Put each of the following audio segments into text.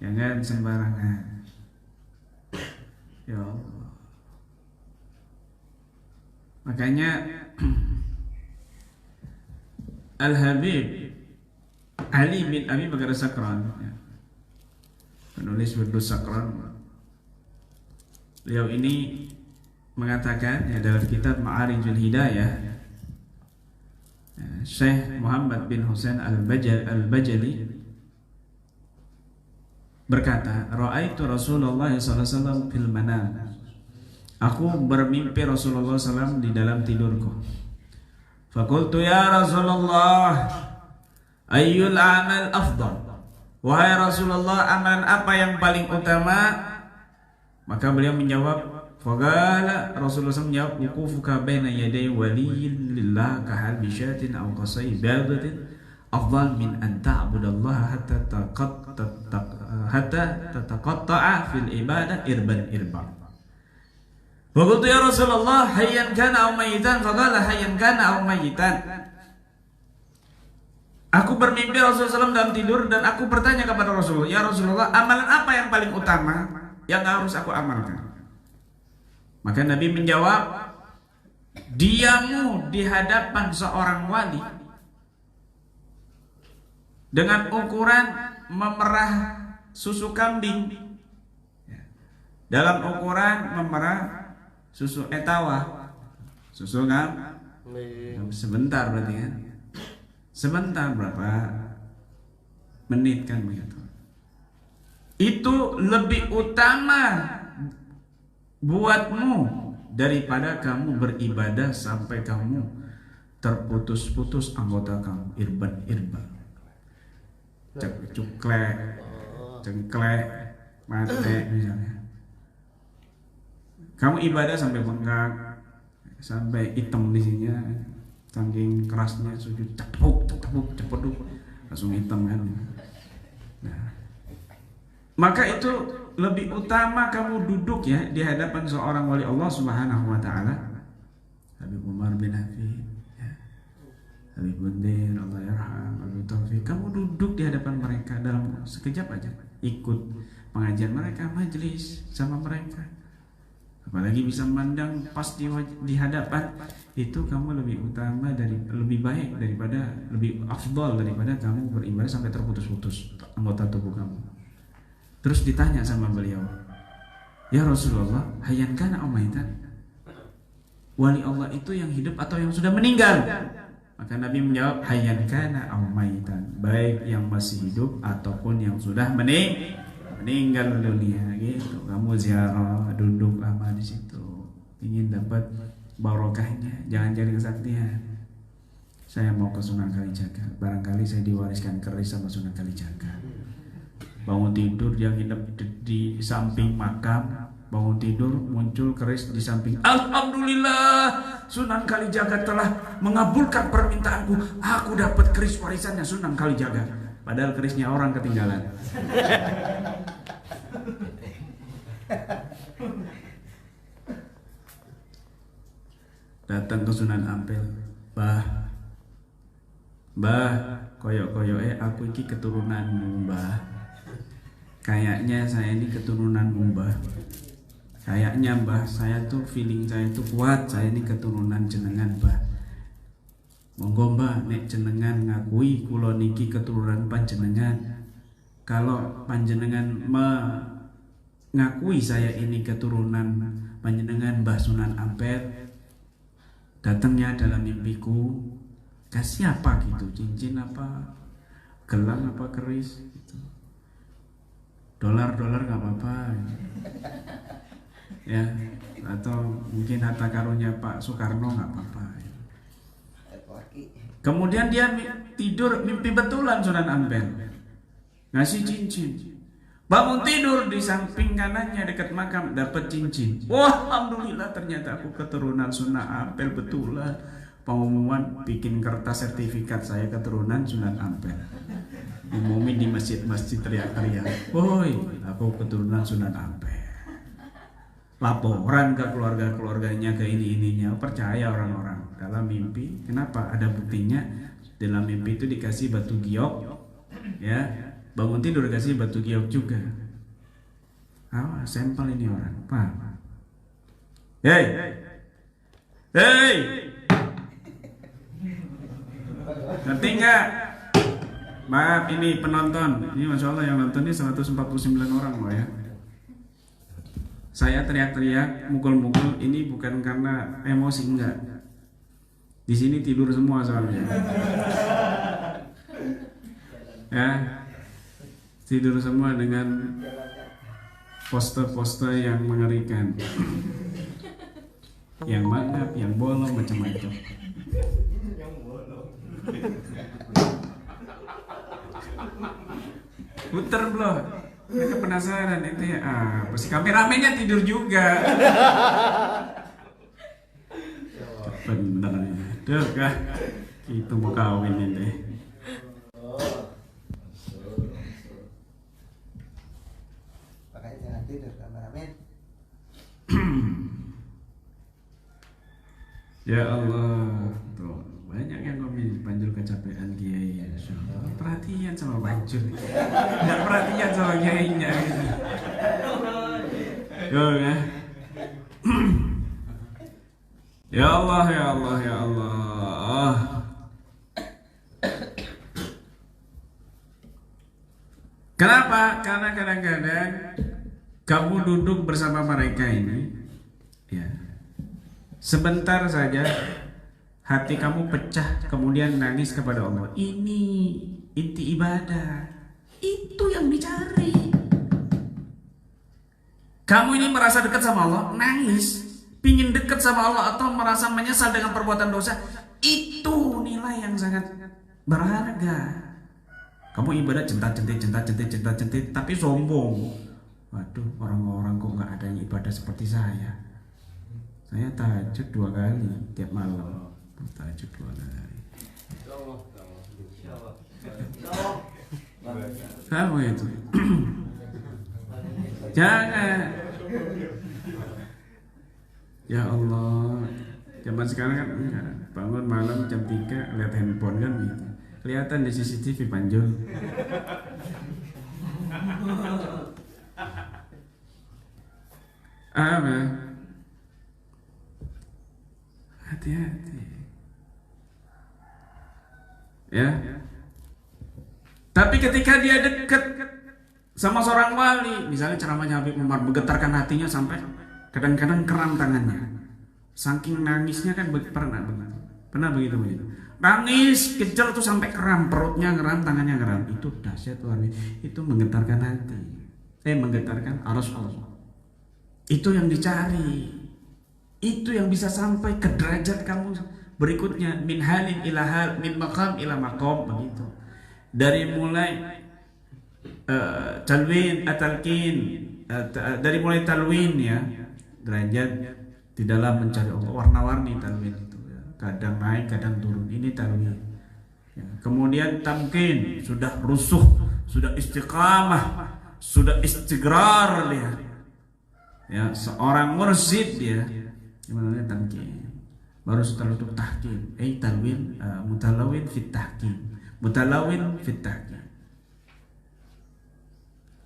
Jangan sembarangan. Ya Allah. Makanya Al-Habib Ali bin Abi Bakar Sakran, penulis Wirdus Sakran, beliau ini mengatakan ya, dalam kitab Ma'arijul Hidayah, Syekh Muhammad bin Husain Al-Bajali berkata, Ra'aitu Rasulullah SAW fil manam. Aku bermimpi Rasulullah SAW di dalam tidurku. Fakultu ya Rasulullah, ayyul amal afdal. Wahai Rasulullah, amalan apa yang paling utama? Maka beliau menjawab, faqala, Rasulullah SAW menjawab, wuqufuka baina yaday waliyyin lillah kahal bisyatin aw qasay badatin afdal min an ta'budallaha hatta tataqatta'a fil ibadah irban irban. Wa qultu ya Rasulullah, hayyan kana aw mayitan? Faqala hayyan kana aw mayitan. Aku bermimpi Rasulullah SAW dalam tidur dan aku bertanya kepada Rasulullah, ya Rasulullah, amalan apa yang paling utama yang harus aku amalkan? Maka Nabi menjawab, diamu di hadapan seorang wali dengan ukuran memerah susu kambing, dalam ukuran memerah susu etawa. Susu kan? Sebentar berarti kan? Sebentar berapa menit kan begitu. Itu lebih utama buatmu daripada kamu beribadah sampai kamu terputus-putus anggota kamu, irban-irban, cuklek, cengklek, mate misalnya. Kamu ibadah sampai bengkak, sampai hitam di sininya, saking kerasnya sujud tepuk langsung hitam kan. Nah, maka itu lebih utama kamu duduk ya di hadapan seorang wali Allah Subhanahu wa taala. Habib Umar bin Hafid, ya. Habib Bundir, Allah yarham, Habib Taufik. Kamu duduk di hadapan mereka dalam sekejap aja, ikut pengajian mereka, majelis sama mereka. Apalagi bisa memandang pas di hadapan, itu kamu lebih utama lebih baik daripada, lebih afdal daripada kamu beribadah sampai terputus-putus anggota tubuh kamu. Terus ditanya sama beliau, ya Rasulullah, hayyan kana aw maitan? Wali Allah itu yang hidup atau yang sudah meninggal? Maka Nabi menjawab, hayyan kana aw maitan, baik yang masih hidup ataupun yang sudah meninggal dunia gitu. Kamu ziarah, duduk lama di situ, ingin dapat barokahnya, jangan cari kesaktian. Saya mau ke Sunan Kalijaga, barangkali saya diwariskan keris sama Sunan Kalijaga. Bangun tidur dia nginep di samping makam, bangun tidur muncul keris di samping. Alhamdulillah, Sunan Kalijaga telah mengabulkan permintaanku. Aku dapat keris warisannya Sunan Kalijaga. Padahal kerisnya orang ketinggalan. Datang ke Sunan Ampel, Bah, koyok-koyok aku iki keturunanmu, Bah. Kayaknya saya ini keturunanmu, Bah. Kayaknya, Bah, saya tuh feeling saya tuh kuat, saya ini keturunan jenengan, Bah. Monggo, Mbah, nek jenengan ngakui kula niki keturunan panjenengan. Kalau panjenengan mengakui saya ini keturunan panjenengan Mbah Sunan Ampel, datangnya dalam mimpiku, kasih apa gitu, cincin apa, gelang apa, keris gitu. Dolar nggak apa-apa ya, atau mungkin harta karunnya Pak Soekarno nggak apa-apa. Kemudian dia tidur, mimpi betulan Sunan Ampel ngasih cincin. Bangun tidur, di samping kanannya dekat makam dapat cincin. Wah, alhamdulillah, ternyata aku keturunan Sunan Ampel betulan. Pengumuman bikin kertas sertifikat saya keturunan Sunan Ampel. Umumin di masjid-masjid, teriak-teriak, woi, aku keturunan Sunan Ampel. Laporan ke keluarga-keluarganya, ke ini-ininya, percaya orang-orang. Dalam mimpi, kenapa? Ada buktinya. Dalam mimpi itu dikasih batu giok, ya, bangun tidur kasih batu giok juga. Sampel ini orang, paham? Hei, ngerti nggak? Maaf, ini penonton. Ini Masya Allah yang nonton ini 149 orang loh ya. Saya teriak-teriak, mukul-mukul, ini bukan karena emosi, enggak. Di sini tidur semua soalnya. Ya, tidur semua dengan poster-poster yang mengerikan, yang mangap, yang bolong, macam-macam. Puter belum? Mereka penasaran itu ya. Pasti kameramennya tidur juga. Bener ya. Tuh kah? Itu mau kawin ini. Makanya jangan tidur kameramen. Ya Allah, tuh banyak yang komen Banjur kecapean kiai. Ya, perhatian sama Banjur, nggak perhatian sama kiainya. Gitu. Yo ya. Ya Allah, ya Allah, ya Allah. Kenapa? Karena kadang-kadang kamu duduk bersama mereka ini, ya. Sebentar saja hati kamu pecah, kemudian nangis kepada Allah. Ini inti ibadah. Itu yang dicari. Kamu ini merasa dekat sama Allah, nangis, pingin dekat sama Allah, atau merasa menyesal dengan perbuatan dosa. Itu nilai yang sangat berharga. Kamu ibadah centat-centit, tapi sombong. Waduh, orang-orang kok nggak ada yang ibadah seperti saya. Saya tahajud 2 kali tiap malam. Tahajud 2 kali. Kamu itu. Jangan. Ya Allah. Zaman sekarang kan enggak. Bangun malam jam 3 lihat handphone kan gitu. Kelihatan di CCTV Banjur. Apa? Hati-hati. Ya. Tapi ketika dia dekat sama seorang wali, misalnya ceramahnya Habib Umar, menggetarkan hatinya sampai kadang-kadang kram tangannya. Saking nangisnya kan pernah begitu. Nangis kejar tuh sampai kram, perutnya ngeram, tangannya ngeram. Itu dahsyat luar biasa. Itu menggetarkan hati. Menggetarkan arus Allah. Itu yang dicari. Itu yang bisa sampai ke derajat kamu berikutnya, min halin ila hal, min maqam ila maqam, begitu. Dari mulai talwin atalkin, dari mulai talwin ya, derajat di dalam mencari Allah, warna-warni talwin itu ya. Kadang naik, kadang turun, ini talwin ya. Kemudian tamkin, sudah rusuh, sudah istiqamah, sudah istigrar dia ya, seorang mursyid dia gimana tamkin. Baru setelah itu tahkim, talwin, mutalawin fit tahkim, mutalawin fit tahkim,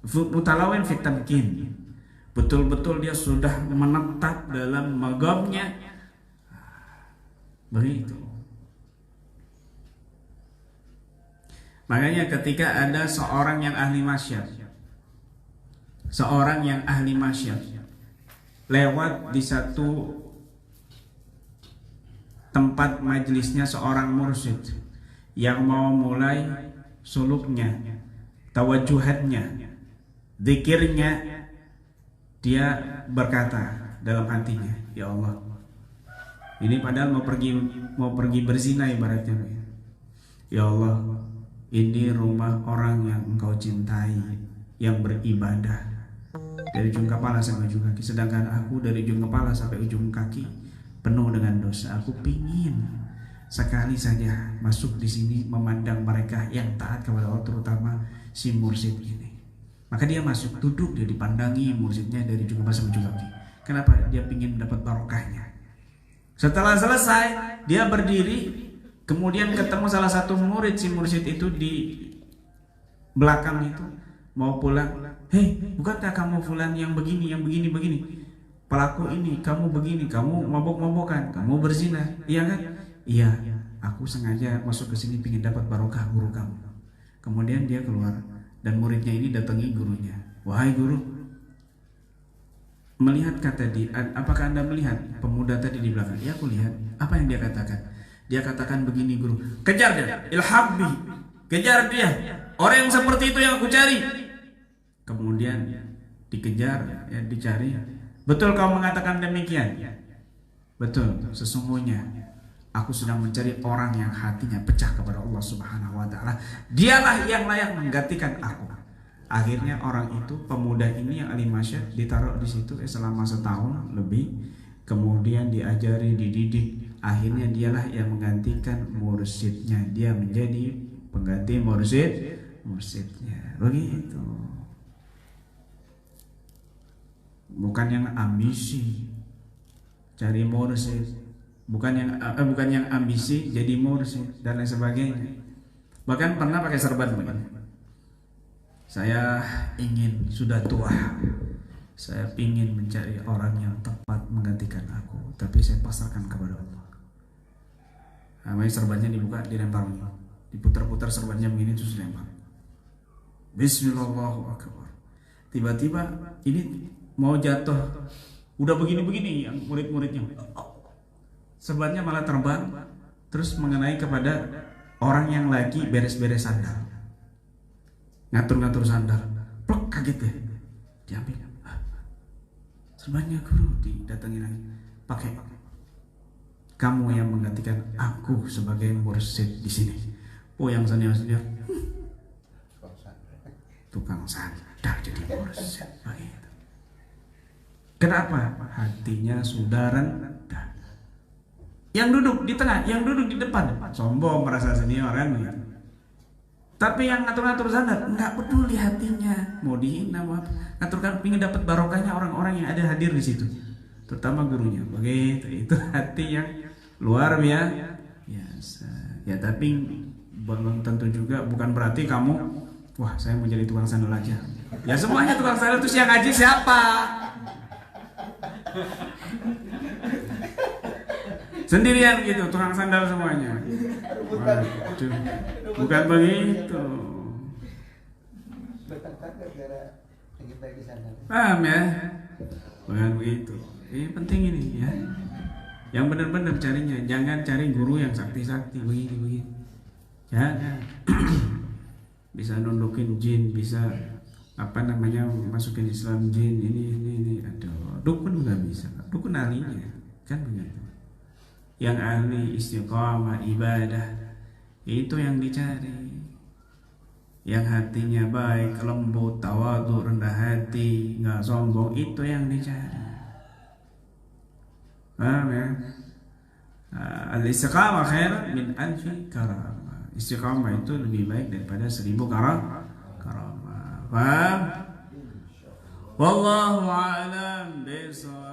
mutalawin fit tamkin. Betul-betul dia sudah menetap dalam magamnya. Begitu. Makanya ketika ada seorang yang ahli masyar, lewat di satu tempat majelisnya seorang mursyid yang mau mulai suluknya, tawajuhatnya, zikirnya, dia berkata dalam hatinya, ya Allah, ini padahal mau pergi berzina ibaratnya, ya Allah, ini rumah orang yang engkau cintai, yang beribadah dari ujung kepala sampai ujung kaki, sedangkan aku dari ujung kepala sampai ujung kaki penuh dengan dosa. Aku pingin sekali saja masuk di sini memandang mereka yang taat kepada Allah, terutama si mursyid ini. Maka dia masuk, duduk, dia dipandangi mursyidnya dari ujung kepala sampai ujung kaki. Kenapa? Dia pingin dapat barokahnya. Setelah selesai, dia berdiri, kemudian ketemu salah satu murid si mursyid itu di belakang itu mau pulang, hei, bukankah kamu fulan yang begini, begini. Pelaku ini, kamu begini, kamu mabok-mabokan, kamu berzina, iya kan? Iya, aku sengaja masuk ke sini ingin dapat barokah guru kamu. Kemudian dia keluar dan muridnya ini datangi gurunya. Wahai guru, melihat kata dia, apakah Anda melihat pemuda tadi di belakang? Ya, aku lihat. Apa yang dia katakan? Dia katakan begini, guru, kejar dia, ilhaq bihi, kejar dia. Orang yang seperti itu yang aku cari. Kemudian dikejar, ya, dicari. Betul kau mengatakan demikian? Betul, sesungguhnya aku sedang mencari orang yang hatinya pecah kepada Allah Subhanahu wa taala. Dialah yang layak menggantikan aku. Akhirnya orang itu, pemuda ini yang alim masyad, ditaruh di situ selama setahun lebih. Kemudian diajari, dididik. Akhirnya dialah yang menggantikan mursyidnya. Dia menjadi pengganti mursyidnya. Begitu. Bukan yang ambisi cari mursyid, bukan yang ambisi jadi mursyid dan lain sebagainya. Bahkan pernah pakai serban begini. Saya ingin, sudah tua, saya ingin mencari orang yang tepat menggantikan aku, tapi saya pasrahkan kepada Allah. Namanya serbannya dibuka, dilempar, diputar-putar serbannya begini terus dilempar. Bismillahirrahmanirrahim. Tiba-tiba ini mau jatuh, udah begini-begini yang murid-muridnya, serbannya malah terbang terus mengenai kepada orang yang lagi beres-beres sandal, ngatur-ngatur sandal. Plok, kaget deh, diambil. Serbannya guru, didatangi lagi, pakai. Kamu yang menggantikan aku sebagai mursyid di sini. Oh, yang senior-senior, tukang sandal jadi mursyid. Begitu. Kenapa? Hatinya sudah rendah. Yang duduk di tengah, yang duduk di depan, sombong, merasa senior kan gitu. Tapi yang ngatur-ngatur sandal nggak peduli hatinya, mau dihina mau apa. Ngaturkan ingin dapat barokahnya orang-orang yang ada hadir di situ, terutama gurunya. Begitu, itu hati yang luar biasa. Ya, tapi belum tentu juga, bukan berarti kamu, wah saya mau jadi tukang sandal aja. Ya semuanya tukang sandal, terus yang ngaji siapa? Sendirian gitu, tukang sandal semuanya. Waduh, bukan begitu. Paham ya? Bukan begitu. Ini penting ini ya. Yang benar-benar carinya, jangan cari guru yang sakti-sakti begini. Jangan. Bisa nundukin jin, bisa masukin Islam jin, ini. Aduh, dukun nggak bisa. Dukun ahlinya kan begitu. Yang ahli istiqamah ibadah itu yang dicari, yang hatinya baik, lembut, tawadhu, rendah hati, nggak sombong, itu yang dicari. Paham ya? Al-istiqamah khair min alfi karamah. Istiqamah itu lebih baik daripada 1000 karamah. Paham? Wallahu a'lam bishawab.